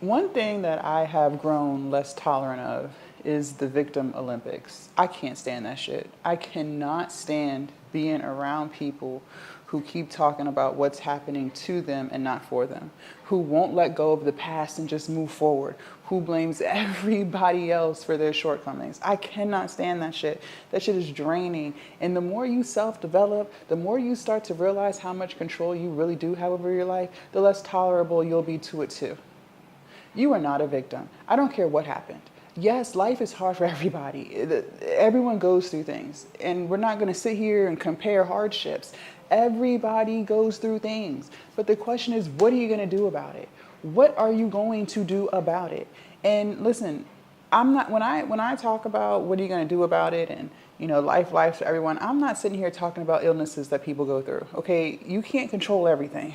One thing that I have grown less tolerant of is the victim Olympics. I can't stand that shit. I cannot stand being around people who keep talking about what's happening to them and not for them, who won't let go of the past and just move forward, who blames everybody else for their shortcomings. I cannot stand that shit. That shit is draining. And the more you self-develop, the more you start to realize how much control you really do have over your life, the less tolerable you'll be to it too. You are not a victim. I don't care what happened. Yes, life is hard for everybody. Everyone goes through things. And we're not going to sit here and compare hardships. Everybody goes through things. But the question is, what are you going to do about it? What are you going to do about it? And listen, I'm not, when I talk about what are you going to do about it and, life for everyone, I'm not sitting here talking about illnesses that people go through. Okay, you can't control everything.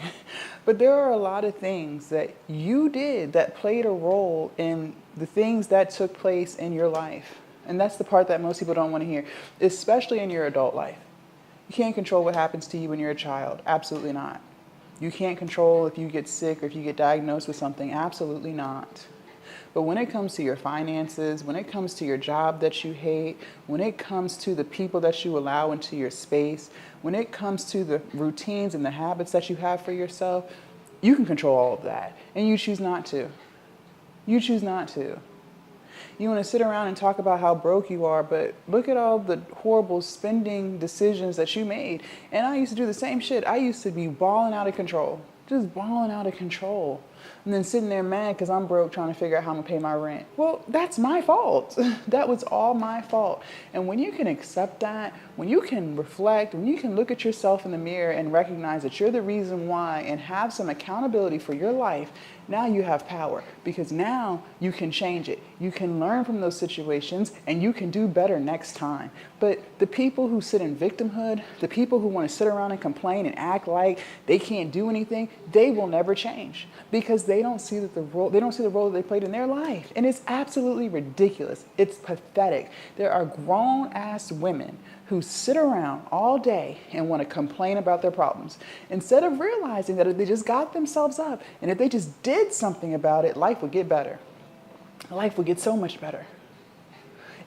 But there are a lot of things that you did that played a role in the things that took place in your life. And that's the part that most people don't want to hear, especially in your adult life. You can't control what happens to you when you're a child. Absolutely not. You can't control if you get sick or if you get diagnosed with something. Absolutely not. But when it comes to your finances, when it comes to your job that you hate, when it comes to the people that you allow into your space, when it comes to the routines and the habits that you have for yourself, you can control all of that. And you choose not to. You choose not to. You want to sit around and talk about how broke you are, but look at all the horrible spending decisions that you made. And I used to do the same shit. I used to be balling out of control. Just balling out of control. And then sitting there mad because I'm broke trying to figure out how I'm going to pay my rent. Well, that's my fault. That was all my fault. And when you can accept that, when you can reflect, when you can look at yourself in the mirror and recognize that you're the reason why and have some accountability for your life, now you have power because now you can change it. You can learn from those situations and you can do better next time. But the people who sit in victimhood, the people who want to sit around and complain and act like they can't do anything, they will never change because they don't see the role that they played in their life. And it's absolutely ridiculous. It's pathetic. There are grown ass women who sit around all day and want to complain about their problems instead of realizing that if they just got themselves up and if they just did something about it, life would get better. Life would get so much better.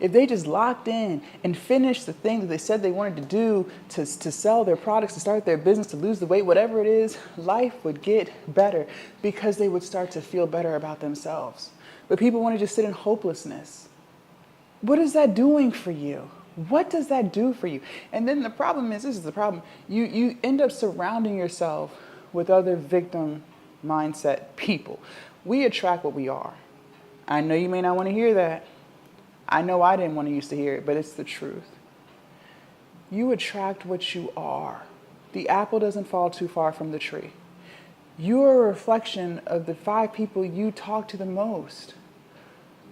If they just locked in and finished the thing that they said they wanted to do to sell their products, to start their business, to lose the weight, whatever it is, life would get better because they would start to feel better about themselves. But people want to just sit in hopelessness. What is that doing for you? What does that do for you? And then the problem is, this is the problem, you end up surrounding yourself with other victim mindset people. We attract what we are. I know you may not want to hear that. I know I didn't want to used to hear it, but it's the truth. You attract what you are. The apple doesn't fall too far from the tree. You are a reflection of the 5 people you talk to the most.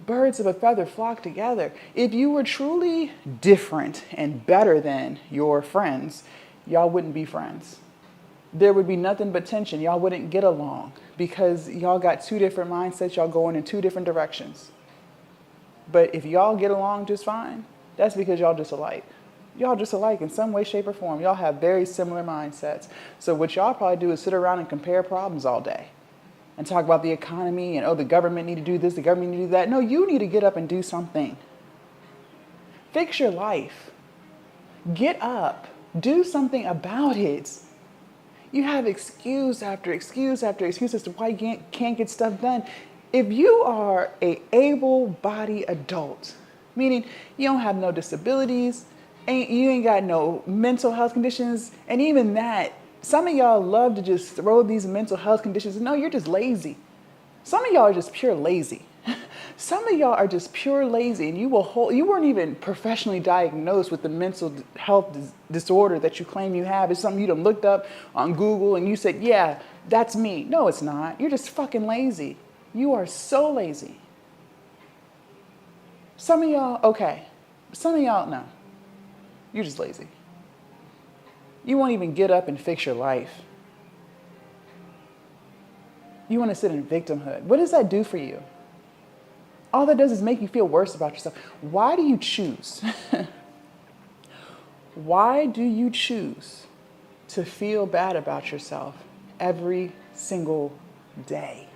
Birds of a feather flock together. If you were truly different and better than your friends, y'all wouldn't be friends. There would be nothing but tension. Y'all wouldn't get along because y'all got 2 different mindsets. Y'all going in 2 different directions. But if y'all get along just fine, that's because y'all just alike. Y'all just alike in some way, shape, or form. Y'all have very similar mindsets. So what y'all probably do is sit around and compare problems all day. And talk about the economy and, the government need to do this, the government need to do that. No, you need to get up and do something. Fix your life. Get up. Do something about it. You have excuse after excuse after excuse as to why you can't get stuff done. If you are an able-bodied adult, meaning you don't have no disabilities, you ain't got no mental health conditions, and even that, some of y'all love to just throw these mental health conditions. No, you're just lazy. Some of y'all are just pure lazy. Some of y'all are just pure lazy, and you weren't even professionally diagnosed with the mental health disorder that you claim you have. It's something you done looked up on Google and you said, yeah, that's me. No, it's not. You're just fucking lazy. You are so lazy. Some of y'all, okay. Some of y'all, no. You're just lazy. You won't even get up and fix your life. You want to sit in victimhood. What does that do for you? All that does is make you feel worse about yourself. Why do you choose? Why do you choose to feel bad about yourself every single day?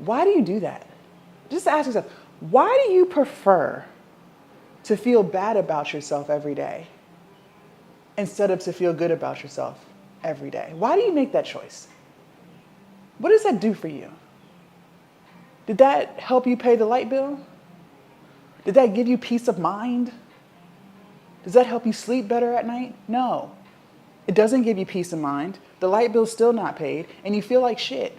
Why do you do that? Just ask yourself, why do you prefer to feel bad about yourself every day instead of to feel good about yourself every day? Why do you make that choice? What does that do for you? Did that help you pay the light bill? Did that give you peace of mind? Does that help you sleep better at night? No. It doesn't give you peace of mind. The light bill's still not paid, and you feel like shit.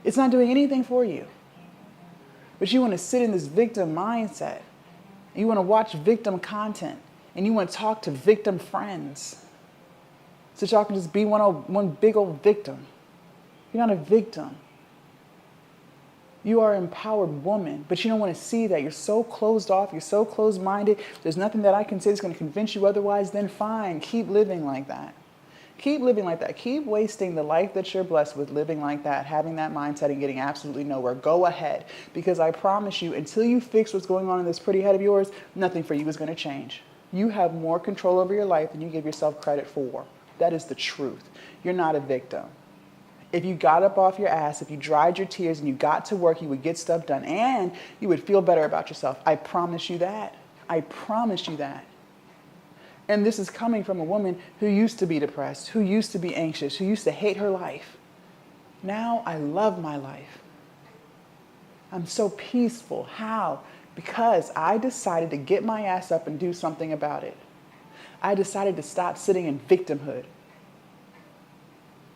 It's not doing anything for you. But you want to sit in this victim mindset. You want to watch victim content, and you want to talk to victim friends. So y'all can just be one big old victim. You're not a victim. You are an empowered woman, but you don't want to see that. You're so closed off. You're so closed-minded. There's nothing that I can say that's going to convince you otherwise. Then fine, keep living like that. Keep living like that. Keep wasting the life that you're blessed with living like that, having that mindset and getting absolutely nowhere. Go ahead, because I promise you, until you fix what's going on in this pretty head of yours, nothing for you is going to change. You have more control over your life than you give yourself credit for. That is the truth. You're not a victim. If you got up off your ass, if you dried your tears and you got to work, you would get stuff done and you would feel better about yourself. I promise you that. I promise you that. And this is coming from a woman who used to be depressed, who used to be anxious, who used to hate her life. Now I love my life. I'm so peaceful. How? Because I decided to get my ass up and do something about it. I decided to stop sitting in victimhood.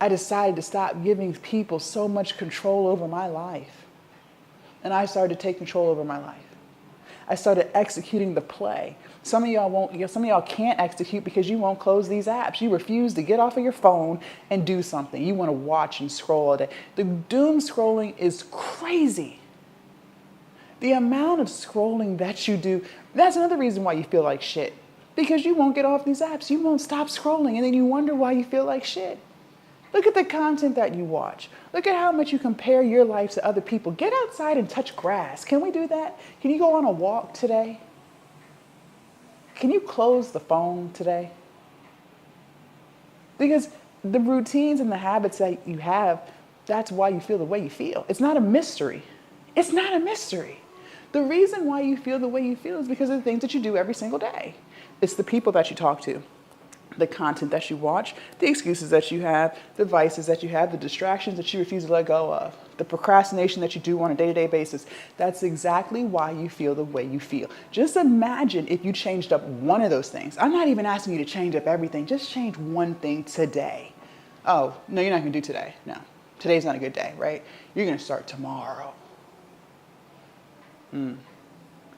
I decided to stop giving people so much control over my life. And I started to take control over my life. I started executing the play. Some of y'all can't execute because you won't close these apps. You refuse to get off of your phone and do something. You want to watch and scroll all day. The doom scrolling is crazy. The amount of scrolling that you do, that's another reason why you feel like shit. Because you won't get off these apps. You won't stop scrolling, and then you wonder why you feel like shit. Look at the content that you watch. Look at how much you compare your life to other people. Get outside and touch grass. Can we do that? Can you go on a walk today? Can you close the phone today? Because the routines and the habits that you have, that's why you feel the way you feel. It's not a mystery. It's not a mystery. The reason why you feel the way you feel is because of the things that you do every single day. It's the people that you talk to, the content that you watch, the excuses that you have, the vices that you have, the distractions that you refuse to let go of, the procrastination that you do on a day-to-day basis. That's exactly why you feel the way you feel. Just imagine if you changed up one of those things. I'm not even asking you to change up everything. Just change one thing today. Oh, no, you're not going to do today. No, today's not a good day, right? You're going to start tomorrow. And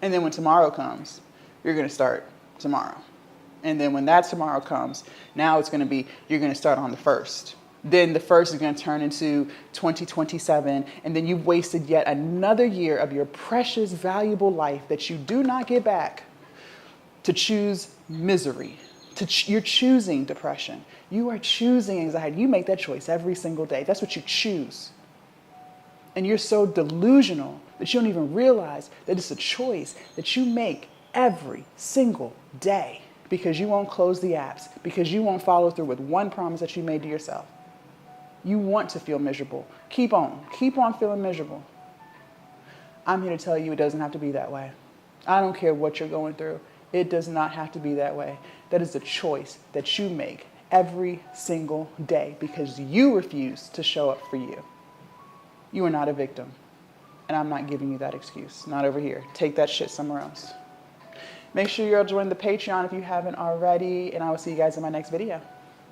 then when tomorrow comes, you're going to start tomorrow. And then when that tomorrow comes, now it's going to be, you're going to start on the 1st. Then the 1st is going to turn into 2027. And then you've wasted yet another year of your precious, valuable life that you do not get back to choose misery. You're choosing depression. You are choosing anxiety. You make that choice every single day. That's what you choose. And you're so delusional that you don't even realize that it's a choice that you make every single day. Because you won't close the apps, because you won't follow through with one promise that you made to yourself. You want to feel miserable. Keep on feeling miserable. I'm here to tell you it doesn't have to be that way. I don't care what you're going through. It does not have to be that way. That is a choice that you make every single day because you refuse to show up for you. You are not a victim. And I'm not giving you that excuse. Not over here. Take that shit somewhere else. Make sure you're joining the Patreon if you haven't already, and I will see you guys in my next video.